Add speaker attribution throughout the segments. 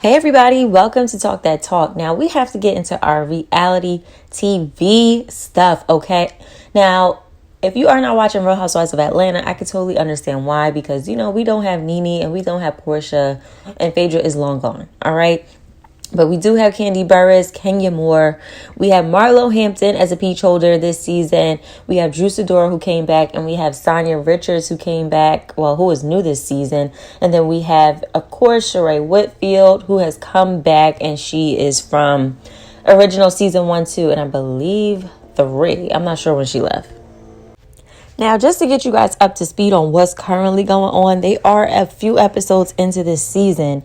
Speaker 1: Hey everybody, welcome to Talk That Talk. Now we have to get into our reality TV stuff, okay? Now, if you are not watching Real Housewives of Atlanta, I could totally understand why, because, we don't have Nene and we don't have Portia, and Phaedra is long gone, all right? But we do have Kandi Burruss, Kenya Moore. We have Marlo Hampton as a peach holder this season. We have Drew Sidora who came back. And we have Sonia Richards who came back. Well, who is new this season. And then we have, of course, Sheree Whitfield who has come back. And she is from original season 1, 2, and I believe 3. I'm not sure when she left. Now, just to get you guys up to speed on what's currently going on, they are a few episodes into this season.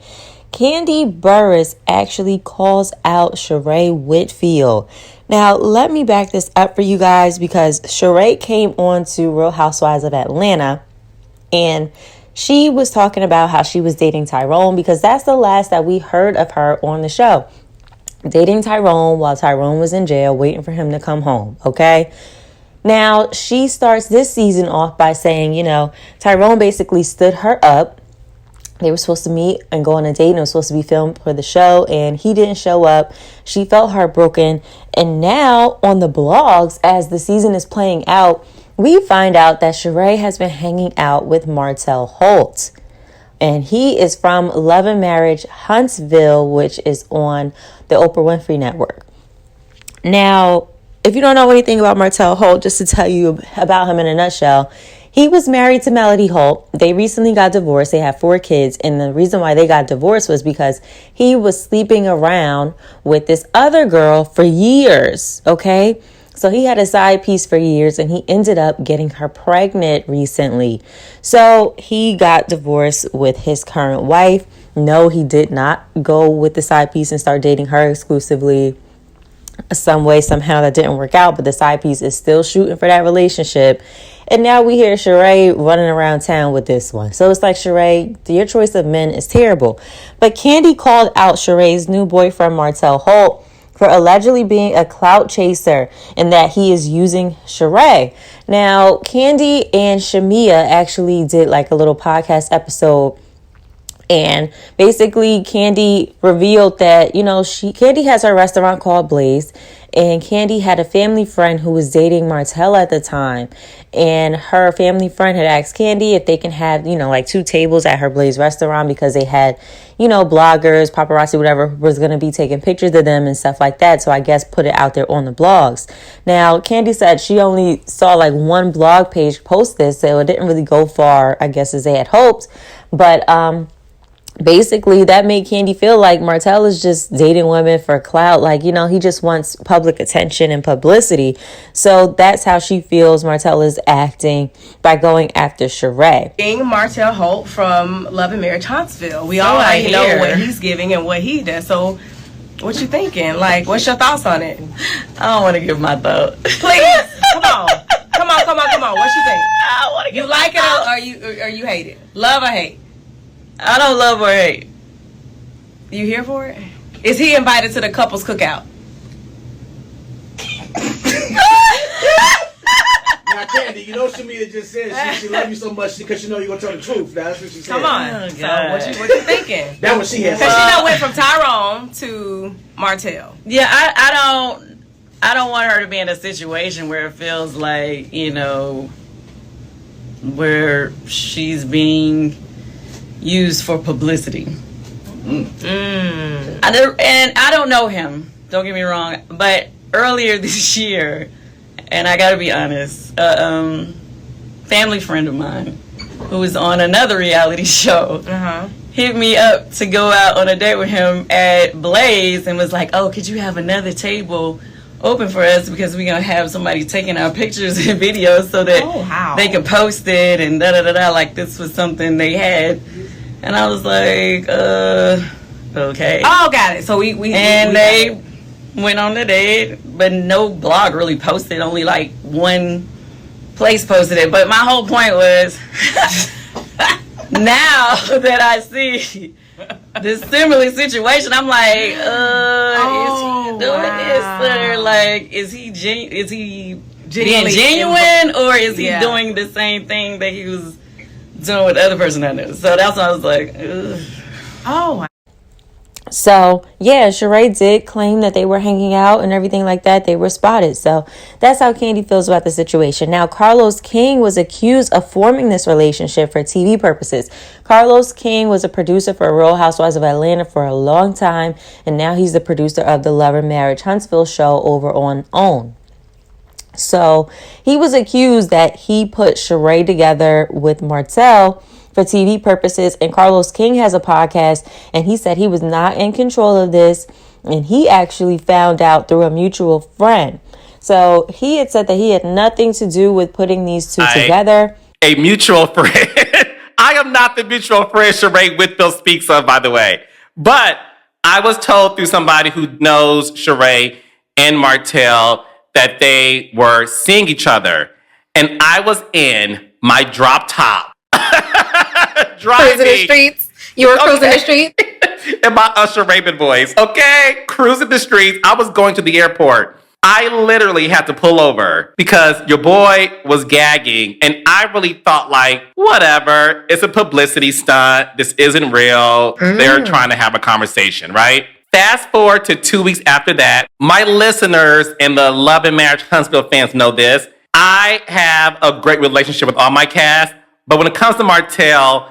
Speaker 1: Kandi Burruss actually calls out Sheree Whitfield. Now, let me back this up for you guys because Sheree came on to Real Housewives of Atlanta and she was talking about how she was dating Tyrone because that's the last that we heard of her on the show. Dating Tyrone while Tyrone was in jail, waiting for him to come home, okay? Now, she starts this season off by saying, Tyrone basically stood her up. They were supposed to meet and go on a date, and it was supposed to be filmed for the show, and he didn't show up. She felt heartbroken, and now on the blogs, as the season is playing out, we find out that Sheree has been hanging out with Martell Holt, and he is from Love and Marriage Huntsville, which is on the Oprah Winfrey Network. Now, if you don't know anything about Martell Holt, just to tell you about him in a nutshell, he was married to Melody Holt. They recently got divorced. They have 4 kids. And the reason why they got divorced was because he was sleeping around with this other girl for years. Okay. So he had a side piece for years and he ended up getting her pregnant recently. So he got divorced with his current wife. No, he did not go with the side piece and start dating her exclusively. Some way, somehow that didn't work out, but the side piece is still shooting for that relationship. And now we hear Sheree running around town with this one. So it's like, Sheree, your choice of men is terrible. But Kandi called out Sheree's new boyfriend, Martell Holt, for allegedly being a clout chaser and that he is using Sheree. Now, Kandi and Shamia actually did like a little podcast episode. And basically, Kandi revealed that, Kandi has her restaurant called Blaze. And Kandi had a family friend who was dating Martell at the time. And her family friend had asked Kandi if they can have, like 2 tables at her Blaze restaurant because they had, bloggers, paparazzi, whatever, was going to be taking pictures of them and stuff like that. So I guess put it out there on the blogs. Now, Kandi said she only saw like 1 blog page post this. So it didn't really go far, I guess, as they had hoped. But, basically, that made Kandi feel like Martell is just dating women for clout. Like, he just wants public attention and publicity. So that's how she feels Martell is acting by going after Sheree.
Speaker 2: Being Martell Holt from Love and Marriage Huntsville. We all already know what he's giving and what he does. So what you thinking? Like, what's your thoughts on it?
Speaker 3: I don't want to give my thought.
Speaker 2: Please, come on. What you think?
Speaker 3: I don't want to give
Speaker 2: You like it or you hate it? Love or hate?
Speaker 3: I don't love or hate.
Speaker 2: You here for it? Is he invited to the couples cookout?
Speaker 4: Now, Kandi, Shamia just said she love you so much because you're going to tell the truth. Now, that's what she said.
Speaker 2: Come on.
Speaker 3: Oh,
Speaker 2: so what you thinking?
Speaker 4: That's what she has.
Speaker 2: Because she went from Tyrone to Martell.
Speaker 3: Yeah, I don't want her to be in a situation where it feels like, where she's being used for publicity. And I don't know him, don't get me wrong, but earlier this year, and I gotta be honest, family friend of mine who was on another reality show hit me up to go out on a date with him at Blaze and was like, oh, could you have another table open for us because we're gonna have somebody taking our pictures and videos so that they can post it and da-da-da-da, like this was something they had. And I was like, okay.
Speaker 2: Oh, got it. So we
Speaker 3: they went on the date, but no blog really posted. Only like 1 place posted it. But my whole point was, now that I see this similar situation, I'm like, is he doing this? Or like, is he being genuine, or is he doing the same thing that he was doing with the other person I knew? So that's why I was like, ugh.
Speaker 2: Oh.
Speaker 1: So, yeah, Sheree did claim that they were hanging out and everything like that. They were spotted. So, that's how Kandi feels about the situation. Now, Carlos King was accused of forming this relationship for TV purposes. Carlos King was a producer for Real Housewives of Atlanta for a long time, and now he's the producer of the Love and Marriage Huntsville show over on OWN. So, he was accused that he put Sheree together with Martell for TV purposes, and Carlos King has a podcast, and he said he was not in control of this, and he actually found out through a mutual friend. So he had said that he had nothing to do with putting these two together.
Speaker 5: A mutual friend. I am not the mutual friend Sheree Whitfield speaks of, by the way. But I was told through somebody who knows Sheree and Martell that they were seeing each other, and I was in my drop top.
Speaker 6: Cruising the streets. You were cruising the streets?
Speaker 5: In my Usher Raymond voice. Okay? Cruising the streets. I was going to the airport. I literally had to pull over because your boy was gagging, and I really thought, like, whatever. It's a publicity stunt. This isn't real. They're trying to have a conversation, right? Fast forward to 2 weeks after that. My listeners and the Love and Marriage Huntsville fans know this. I have a great relationship with all my cast. But when it comes to Martell,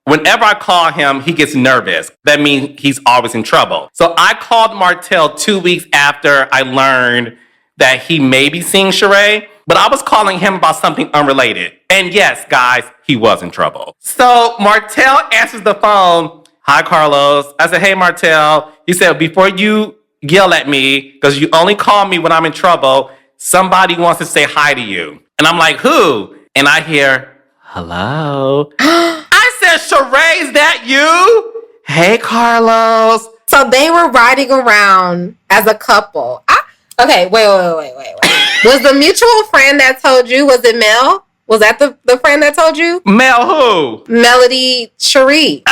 Speaker 5: whenever I call him, he gets nervous. That means he's always in trouble. So I called Martell 2 weeks after I learned that he may be seeing Sheree, but I was calling him about something unrelated. And yes, guys, he was in trouble. So Martell answers the phone. Hi, Carlos. I said, hey, Martell. He said, before you yell at me, because you only call me when I'm in trouble, somebody wants to say hi to you. And I'm like, who? And I hear, hello. I said, Sheree, is that you? Hey, Carlos.
Speaker 6: So they were riding around as a couple. Okay, wait. Was the mutual friend that told you, was it Mel? Was that the friend that told you?
Speaker 5: Mel who?
Speaker 6: Melody Sheree.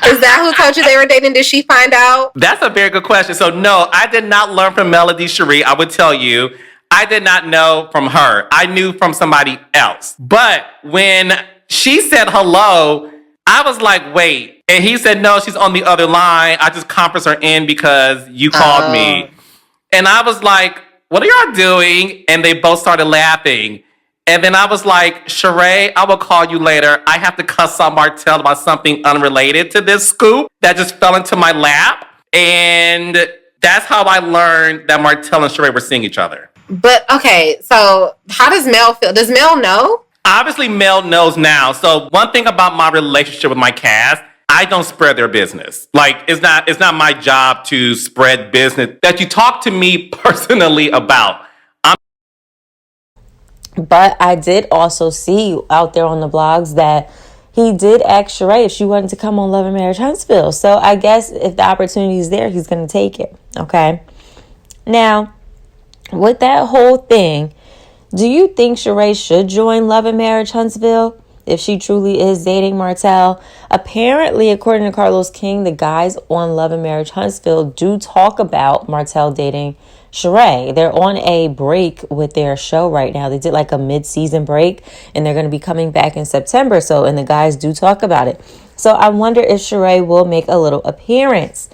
Speaker 6: Is that who told you they were dating? Did she find out?
Speaker 5: That's a very good question. So no, I did not learn from Melody Sheree. I would tell you. I did not know from her. I knew from somebody else. But when she said hello, I was like, wait. And he said, no, she's on the other line. I just conferenced her in because you called me. And I was like, what are y'all doing? And they both started laughing. And then I was like, Sheree, I will call you later. I have to cuss out Martell about something unrelated to this scoop that just fell into my lap. And that's how I learned that Martell and Sheree were seeing each other.
Speaker 6: But, okay, so how does Mel feel? Does Mel know?
Speaker 5: Obviously, Mel knows now. So one thing about my relationship with my cast, I don't spread their business. Like, it's not my job to spread business that you talk to me personally about.
Speaker 1: But I did also see out there on the blogs that he did ask Sheree if she wanted to come on Love and Marriage Huntsville. So I guess if the opportunity is there, he's going to take it. Okay. Now, with that whole thing, do you think Sheree should join Love and Marriage Huntsville if she truly is dating Martell? Apparently, according to Carlos King, the guys on Love and Marriage Huntsville do talk about Martell dating Sheree. They're on a break with their show right now. They did like a mid-season break, and they're going to be coming back in September. So, and the guys do talk about it. So I wonder if Sheree will make a little appearance.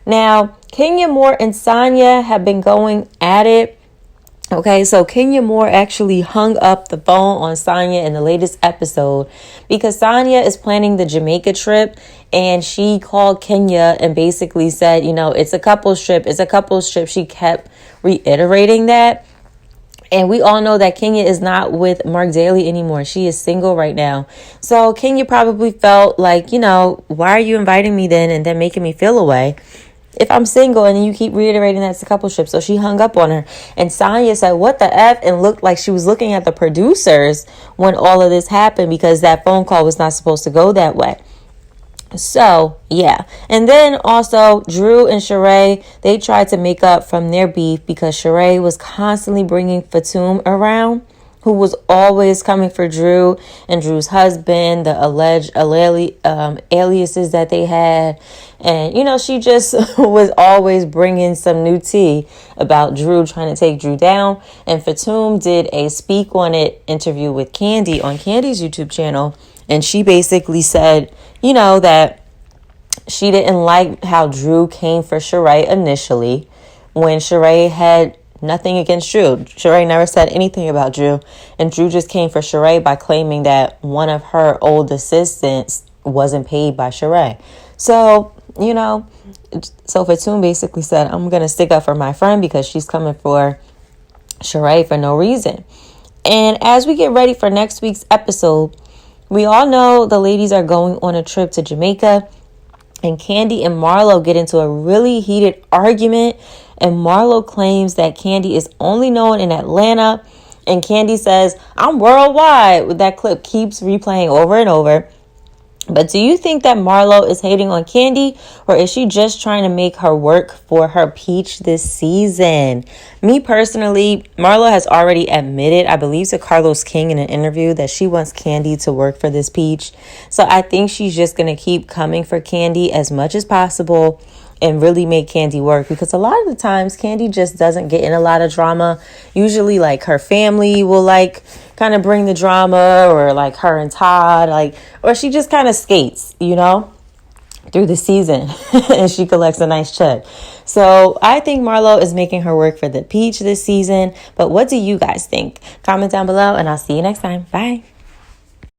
Speaker 1: Now, Kenya Moore and Sonya have been going at it. Okay, so Kenya Moore actually hung up the phone on Sonya in the latest episode because Sonya is planning the Jamaica trip, and she called Kenya and basically said, you know, it's a couples trip. It's a couples trip. She kept reiterating that. And we all know that Kenya is not with Mark Daly anymore. She is single right now. So Kenya probably felt like, you know, why are you inviting me then and then making me feel away if I'm single and you keep reiterating that it's a couple trip? So she hung up on her. And Sonya said, what the F? And looked like she was looking at the producers when all of this happened because that phone call was not supposed to go that way. So, yeah. And then also Drew and Sheree, they tried to make up from their beef because Sheree was constantly bringing Fatum around, who was always coming for Drew and Drew's husband, the alleged aliases that they had. And, you know, she just was always bringing some new tea about Drew, trying to take Drew down. And Fatum did a Speak On It interview with Kandi on Kandi's YouTube channel. And she basically said, you know, that She didn't like how Drew came for Sheree initially when Sheree had nothing against Drew. Sheree never said anything about Drew, and Drew just came for Sheree by claiming that one of her old assistants wasn't paid by Sheree. So, you know, so Fatoon basically said, I'm going to stick up for my friend because she's coming for Sheree for no reason. And as we get ready for next week's episode, we all know the ladies are going on a trip to Jamaica, and Kandi and Marlo get into a really heated argument, and Marlo claims that Kandi is only known in Atlanta, and Kandi says, I'm worldwide. That clip keeps replaying over and over. But do you think that Marlo is hating on Kandi, or is she just trying to make her work for her peach this season? Me personally, Marlo has already admitted, I believe to Carlos King in an interview, that she wants Kandi to work for this peach. So I think she's just going to keep coming for Kandi as much as possible and really make Kandi work, because a lot of the times Kandi just doesn't get in a lot of drama. Usually like her family will like kind of bring the drama, or like her and Todd, like, or she just kind of skates, you know, through the season and she collects a nice check. So I think Marlo is making her work for the peach this season. But what do you guys think? Comment down below and I'll see you next time. Bye.